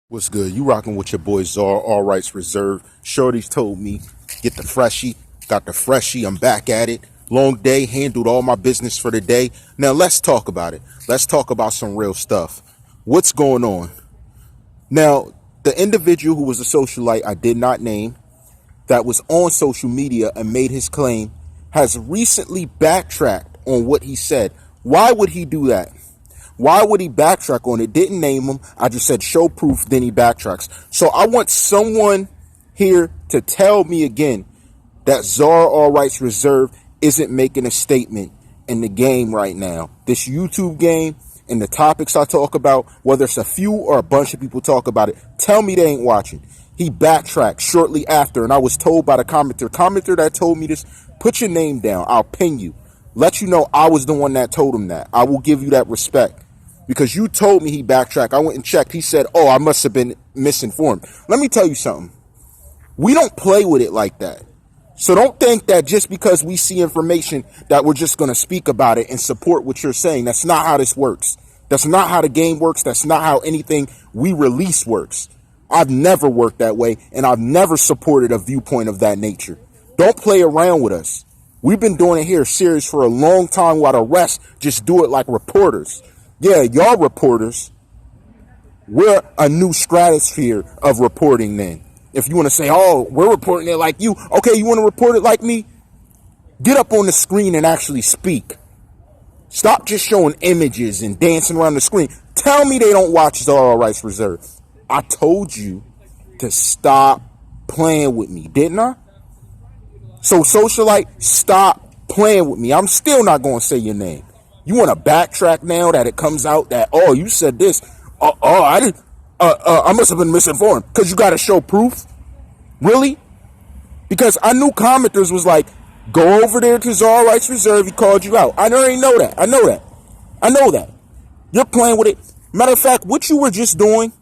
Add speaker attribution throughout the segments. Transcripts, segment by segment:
Speaker 1: What's good? You rocking with your boy TheCzarr, all rights reserved. Shorty's told me, get the freshie. Got the freshie. I'm back at it. Long day, handled all my business for the day. Now let's talk about it. Let's talk about some real stuff. What's going on? Now, the individual who was a socialite I did not name, that was on social media and made his claim, has recently backtracked on what he said. Why would he do that? Why would he backtrack on it? Didn't name him. I just said show proof, then he backtracks. So I want someone here to tell me again that TheCzarr, all rights reserved, isn't making a statement in the game right now. This YouTube game and the topics I talk about, whether it's a few or a bunch of people talk about it, tell me they ain't watching. He backtracked shortly after, and I was told by the commenter that told me this, put your name down. I'll ping you. Let you know I was the one that told him that. I will give you that respect. Because you told me he backtracked. I went and checked. He said, oh, I must have been misinformed. Let me tell you something. We don't play with it like that. So don't think that just because we see information that we're just going to speak about it and support what you're saying. That's not how this works. That's not how the game works. That's not how anything we release works. I've never worked that way, and I've never supported a viewpoint of that nature. Don't play around with us. We've been doing it here serious for a long time while the rest just do it like reporters. Yeah, y'all reporters, we're a new stratosphere of reporting then. If you want to say, oh, we're reporting it like you. Okay, you want to report it like me? Get up on the screen and actually speak. Stop just showing images and dancing around the screen. Tell me they don't watch TheCzarr, all rights reserved. I told you to stop playing with me, didn't I? So, Socialite, stop playing with me. I'm still not going to say your name. You want to backtrack now that it comes out that, oh, you said this. I didn't. I must have been misinformed because you got to show proof. Really? Because I knew commenters was like, go over there to TheCzarr rights reserved. He called you out. I already know that. I know that. You're playing with it. Matter of fact, what you were just doing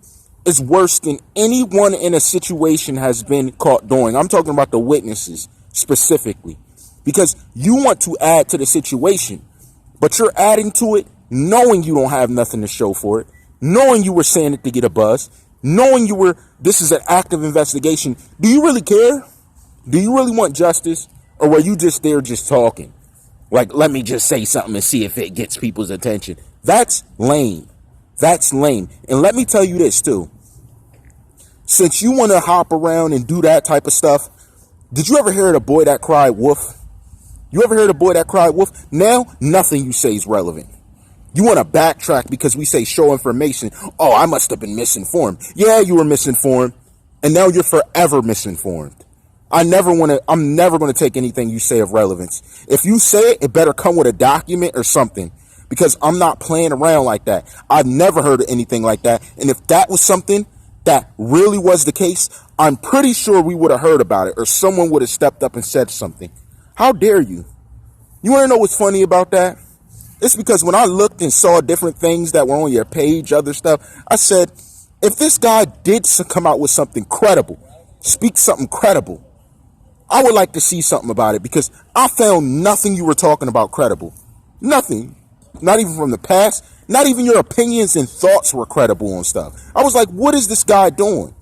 Speaker 1: is worse than anyone in a situation has been caught doing. I'm talking about the witnesses specifically, because you want to add to the situation. But you're adding to it knowing you don't have nothing to show for it, knowing you were saying it to get a buzz, knowing this is an active investigation. Do you really care? Do you really want justice? Or were you just there just talking? Like, let me just say something and see if it gets people's attention. That's lame. That's lame. And let me tell you this too. Since you want to hop around and do that type of stuff, did you ever hear of the boy that cried wolf? You ever heard a boy that cried wolf? Now, nothing you say is relevant. You want to backtrack because we say show information. Oh, I must have been misinformed. Yeah, you were misinformed. And now you're forever misinformed. I'm never going to take anything you say of relevance. If you say it, it better come with a document or something. Because I'm not playing around like that. I've never heard of anything like that. And if that was something that really was the case, I'm pretty sure we would have heard about it. Or someone would have stepped up and said something. How dare you? You want to know what's funny about that? It's because when I looked and saw different things that were on your page, other stuff, I said, if this guy did come out with something credible, speak something credible, I would like to see something about it, because I found nothing you were talking about credible. Nothing. Not even from the past. Not even your opinions and thoughts were credible on stuff. I was like, what is this guy doing?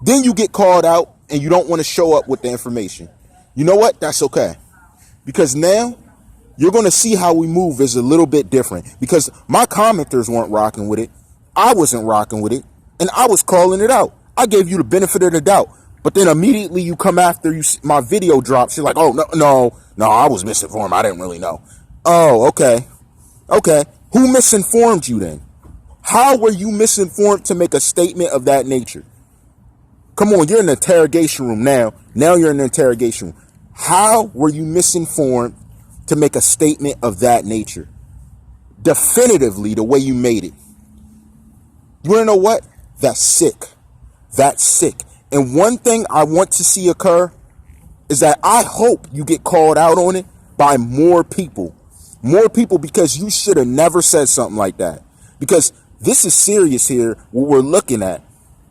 Speaker 1: Then you get called out and you don't want to show up with the information. You know what? That's okay. Because now you're going to see how we move is a little bit different. Because my commenters weren't rocking with it. I wasn't rocking with it. And I was calling it out. I gave you the benefit of the doubt. But then immediately you come after my video drops. You're like, oh, no, I was misinformed. I didn't really know. Oh, okay. Okay. Who misinformed you then? How were you misinformed to make a statement of that nature? Come on, you're in the interrogation room now. Now you're in the interrogation room. How were you misinformed to make a statement of that nature? Definitively, the way you made it. You want to know what? That's sick. That's sick. And one thing I want to see occur is that I hope you get called out on it by more people. More people, because you should have never said something like that. Because this is serious here, what we're looking at.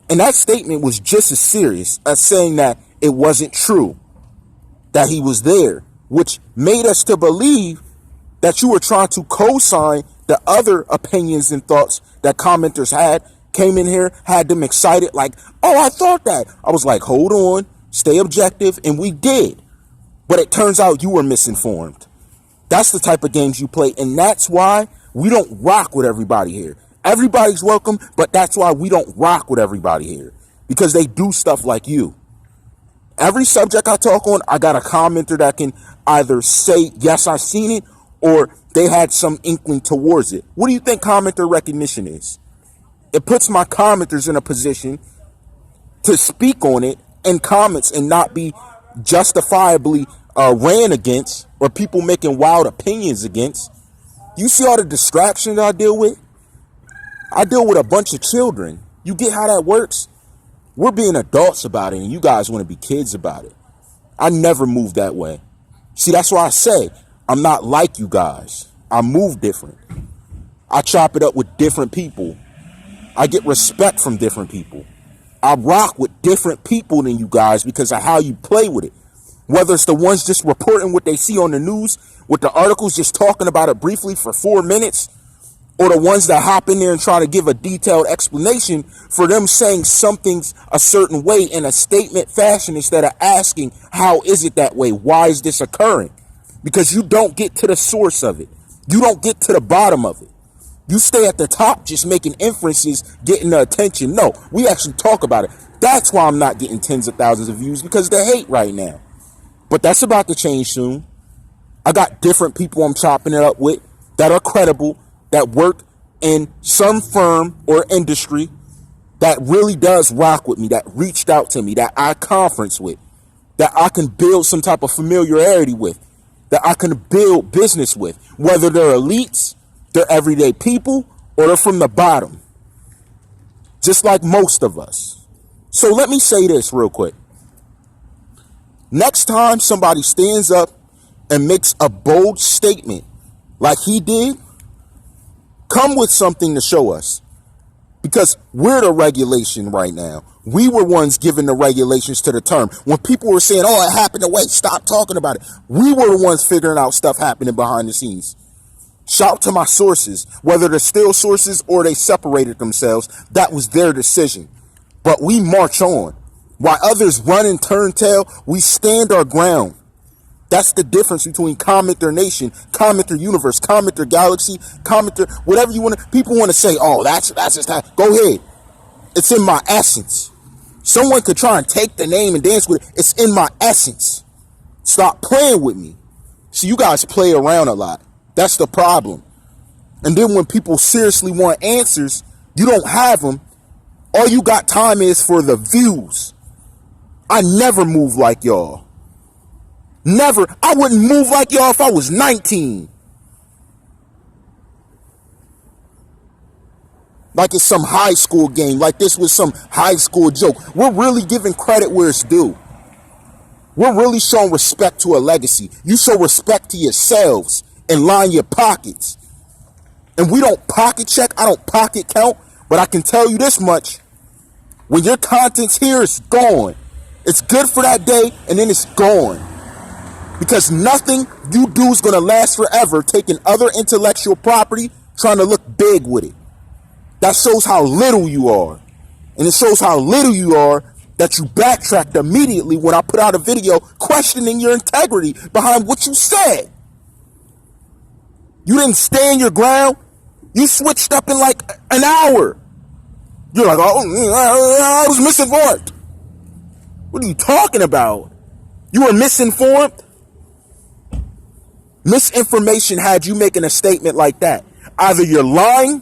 Speaker 1: And that statement was just as serious as saying that it wasn't true, that he was there, which made us to believe that you were trying to co-sign the other opinions and thoughts that commenters had came in here, had them excited, like, oh, I thought that. I was like, hold on, stay objective, and we did. But it turns out you were misinformed. That's the type of games you play, and that's why we don't rock with everybody here. Everybody's welcome, but that's why we don't rock with everybody here, because they do stuff like you. Every subject I talk on, I got a commenter that can either say, yes, I've seen it, or they had some inkling towards it. What do you think commenter recognition is? It puts my commenters in a position to speak on it in comments and not be justifiably ran against, or people making wild opinions against. You see all the distractions I deal with? I deal with a bunch of children. You get how that works? We're being adults about it, and you guys want to be kids about it. I never move that way. See, that's why I say I'm not like you guys. I move different. I chop it up with different people. I get respect from different people. I rock with different people than you guys because of how you play with it. Whether it's the ones just reporting what they see on the news, with the articles just talking about it briefly for 4 minutes, or the ones that hop in there and try to give a detailed explanation for them saying something's a certain way in a statement fashion instead of asking, how is it that way? Why is this occurring? Because you don't get to the source of it. You don't get to the bottom of it. You stay at the top just making inferences, getting the attention. No, we actually talk about it. That's why I'm not getting tens of thousands of views, because they hate right now. But that's about to change soon. I got different people I'm chopping it up with that are credible, that work in some firm or industry that really does rock with me, that reached out to me, that I conference with, that I can build some type of familiarity with, that I can build business with, whether they're elites, they're everyday people, or they're from the bottom, just like most of us. So let me say this real quick. Next time somebody stands up and makes a bold statement like he did, come with something to show us, because we're the regulation right now. We were ones giving the regulations to the term. When people were saying, oh, it happened away, stop talking about it. We were the ones figuring out stuff happening behind the scenes. Shout to my sources, whether they're still sources or they separated themselves. That was their decision. But we march on. While others run and turn tail, we stand our ground. That's the difference between CommenterNation, Commenter Universe, Commenter Galaxy, Commenter, whatever you want to. People want to say, oh, that's just how. Go ahead. It's in my essence. Someone could try and take the name and dance with it. It's in my essence. Stop playing with me. See, you guys play around a lot. That's the problem. And then when people seriously want answers, you don't have them. All you got time is for the views. I never move like y'all. Never. I wouldn't move like y'all if I was 19. Like it's some high school game. Like this was some high school joke. We're really giving credit where it's due. We're really showing respect to a legacy. You show respect to yourselves and line your pockets. And we don't pocket check. I don't pocket count. But I can tell you this much. When your content's here, it's gone. It's good for that day, and then it's gone. Because nothing you do is going to last forever, taking other intellectual property, trying to look big with it. That shows how little you are. And it shows how little you are that you backtracked immediately when I put out a video questioning your integrity behind what you said. You didn't stand your ground. You switched up in like an hour. You're like, oh, I was misinformed. What are you talking about? You were misinformed? Misinformation had you making a statement like that. Either you're lying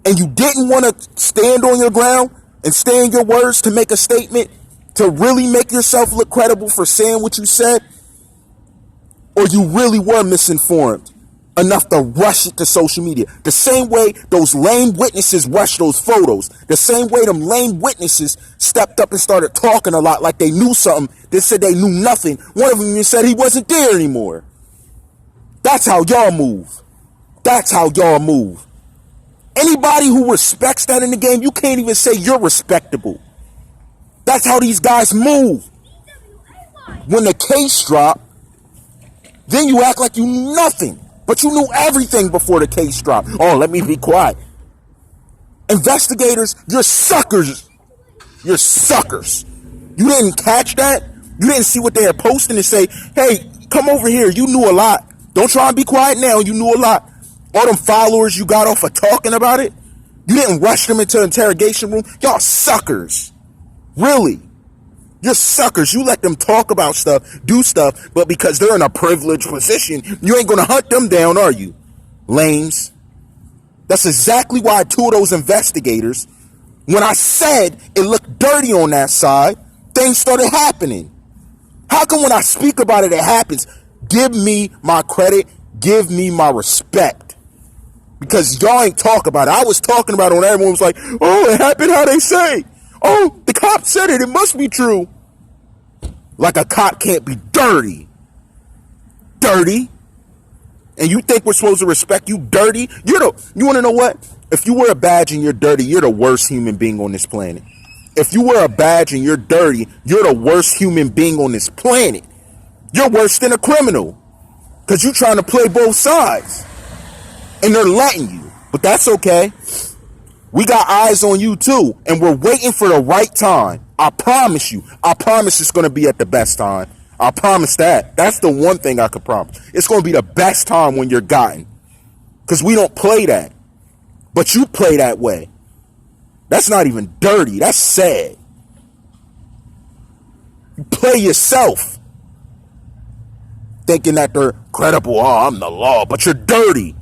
Speaker 1: and you didn't want to stand on your ground and stay in your words to make a statement to really make yourself look credible for saying what you said, or you really were misinformed enough to rush it to social media. The same way those lame witnesses rushed those photos. The same way them lame witnesses stepped up and started talking a lot like they knew something. They said they knew nothing. One of them even said he wasn't there anymore. That's how y'all move. That's how y'all move. Anybody who respects that in the game, you can't even say you're respectable. That's how these guys move. When the case dropped, then you act like you knew nothing. But you knew everything before the case dropped. Oh, let me be quiet. Investigators, you're suckers. You're suckers. You didn't catch that? You didn't see what they are posting and say, hey, come over here. You knew a lot. Don't try and be quiet now. You knew a lot. All them followers you got off of talking about it, you didn't rush them into the interrogation room. Y'all suckers. Really. You're suckers. You let them talk about stuff, do stuff, but because they're in a privileged position, you ain't going to hunt them down, are you? Lames. That's exactly why two of those investigators, when I said it looked dirty on that side, things started happening. How come when I speak about it, it happens? Give me my credit. Give me my respect. Because y'all ain't talk about it. I was talking about it when everyone was like, oh, it happened how they say. Oh, the cop said it. It must be true. Like a cop can't be dirty. Dirty. And you think we're supposed to respect you dirty? You want to know what? If you wear a badge and you're dirty, you're the worst human being on this planet. If you wear a badge and you're dirty, you're the worst human being on this planet. You're worse than a criminal. Because you're trying to play both sides. And they're letting you. But that's okay. We got eyes on you too. And we're waiting for the right time. I promise you. I promise it's going to be at the best time. I promise that. That's the one thing I could promise. It's going to be the best time when you're gotten. Because we don't play that. But you play that way. That's not even dirty. That's sad. You play yourself. Thinking that they're credible. Oh, I'm the law. But you're dirty.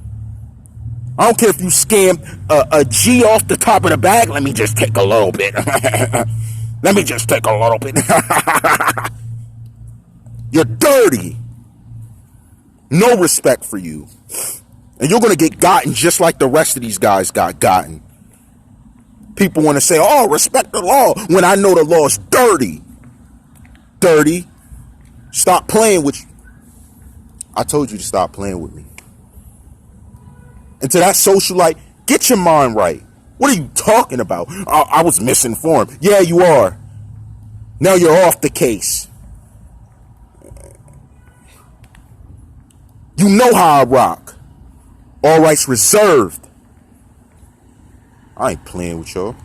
Speaker 1: I don't care if you scam a G off the top of the bag. Let me just take a little bit. Let me just take a little bit. You're dirty. No respect for you. And you're going to get gotten just like the rest of these guys got gotten. People want to say, oh, respect the law, when I know the law is dirty. Dirty. Stop playing with you. I told you to stop playing with me. And to that socialite, get your mind right. What are you talking about? I was misinformed. Yeah, you are. Now you're off the case. You know how I rock. All rights reserved. I ain't playing with y'all.